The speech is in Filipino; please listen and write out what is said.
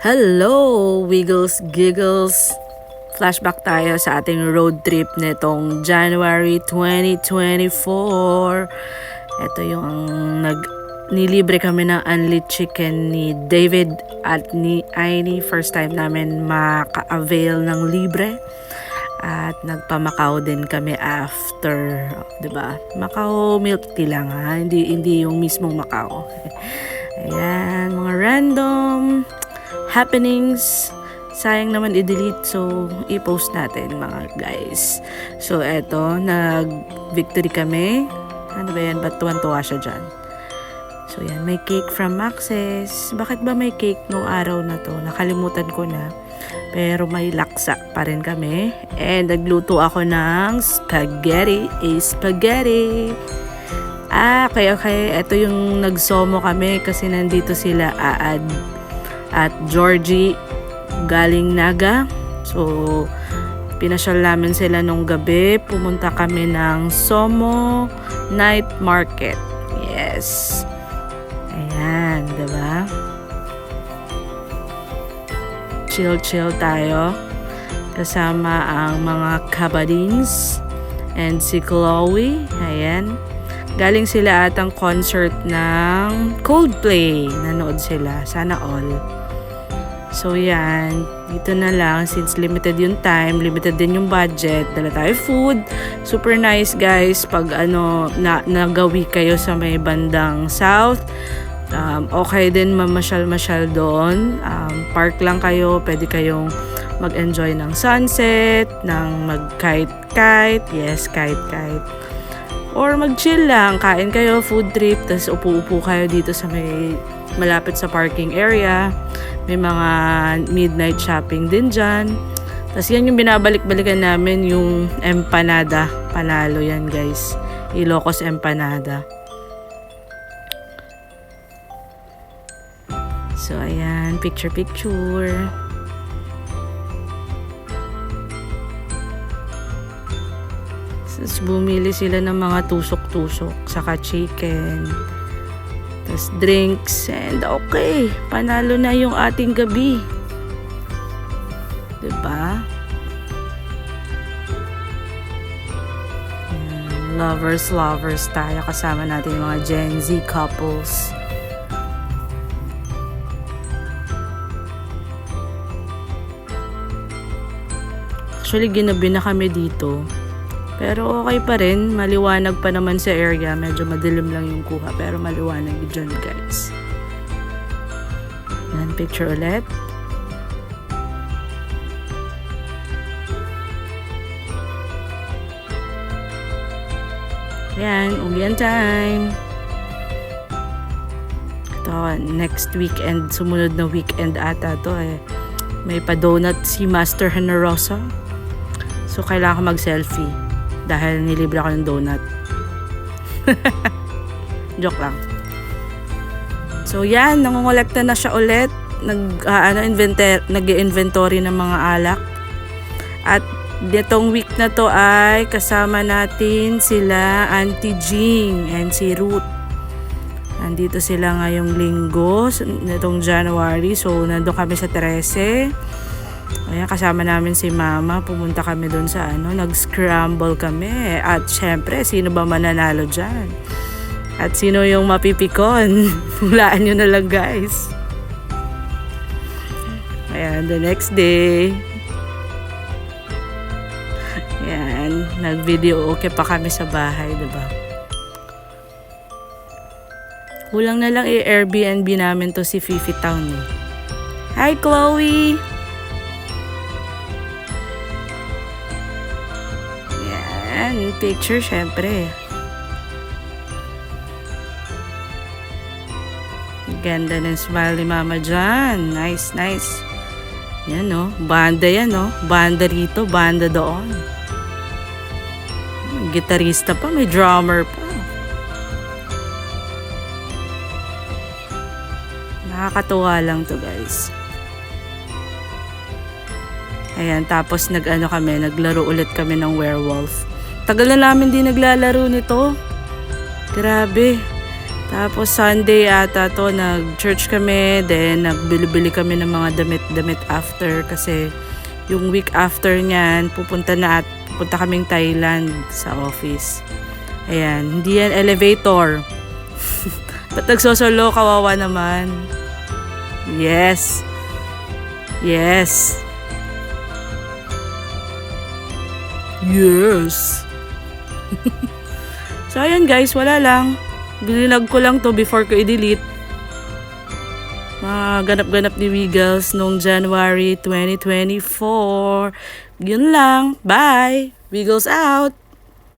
Hello, Wiggles Giggles! Flashback tayo sa ating road trip nitong January 2024. Ito yung nilibre kami ng unlit chicken ni David at ni Aini. First time namin maka-avail ng libre. At nagpa-Macau din kami after, 'di ba? Macau milk tea lang ha, hindi yung mismong Macau. Ayan, mga random happenings. Sayang naman i-delete, so i-post natin mga guys. So eto, nag-victory kami. Ano ba yan? Ba't tuwan-tuwa siya dyan? So yan, may cake from Max's. Bakit ba may cake nung araw na to? Nakalimutan ko na. Pero may laksa pa rin kami. And nagluto ako ng spaghetti. Okay. Ito yung nagsomo kami kasi nandito sila Aad at Georgie galing Naga. So, pinasyal namin sila nung gabi. Pumunta kami ng Somo Night Market. Yes. Ayan, diba? Chill tayo. Kasama ang mga kabadings and si Chloe. Ayan. Galing sila atang concert ng Coldplay. Nanood sila. Sana all. So yan, dito na lang since limited yung time, limited din yung budget, dala tayo food. Super nice guys pag nagawi kayo sa may bandang south. Okay din mamasyal-masyal doon. Park lang kayo, pwede kayong mag-enjoy ng sunset, ng mag-kite-kite. Yes, kite-kite. Or mag-chill lang, kain kayo, food trip, tapos upo-upo kayo dito sa may malapit sa parking area. May mga midnight shopping din dyan. Tapos yan yung binabalik-balikan namin, yung empanada. Panalo yan guys. Ilocos empanada. So ayan, picture. Tapos bumili sila ng mga tusok-tusok, saka chicken. Tapos drinks, and okay, panalo na yung ating gabi. Diba? Lovers tayo. Kasama natin yung mga Gen Z couples. Actually, ginabi na kami dito. Pero okay pa rin, maliwanag pa naman sa area. Medyo madilim lang yung kuha, pero maliwanag dyan guys. Yan, picture ulit. Yan, uwian time. Ito, next weekend, sumunod na weekend ata to eh. May pa-donut si Master Generosa. So, kailangan ko mag-selfie. Dahil nilibre ako ng donut. Joke lang. So yan, nangongolekta na siya ulit. Nag-inventory ng mga alak. At ditong week na to ay kasama natin sila Auntie Jing and si Ruth. Nandito sila ngayong linggo, nitong January. So nandun kami sa 13. Ayan, kasama namin si Mama. Pumunta kami doon sa nag-scramble kami. At syempre, sino ba mananalo dyan? At sino yung mapipikon? Hulaan nyo na lang guys. Ayan, the next day. Ayan, nag-video okay pa kami sa bahay, diba? Kulang na lang i-Airbnb namin to si Fifi Town eh. Hi Chloe! Picture syempre. Ganda ng smile ni Mama dyan. Nice. Yan banda yan banda rito, banda doon. Gitarista pa, may drummer pa. Nakakatuwa lang to guys. Ayan, tapos naglaro ulit kami ng werewolf. Tagal na namin di naglalaro nito. Grabe. Tapos Sunday ata to, nag-church kami, then nagbili-bili kami ng mga damit-damit after kasi yung week after niyan, pupunta kaming Thailand sa office. Ayan, hindi yan elevator. Ba't nagsosolo? Kawawa naman. Yes. Yes. Yes. So, ayan guys, wala lang. Binilag ko lang to before ko i-delete. Mga ganap-ganap ni Wiggles noong January 2024. Yun lang. Bye! Wiggles out!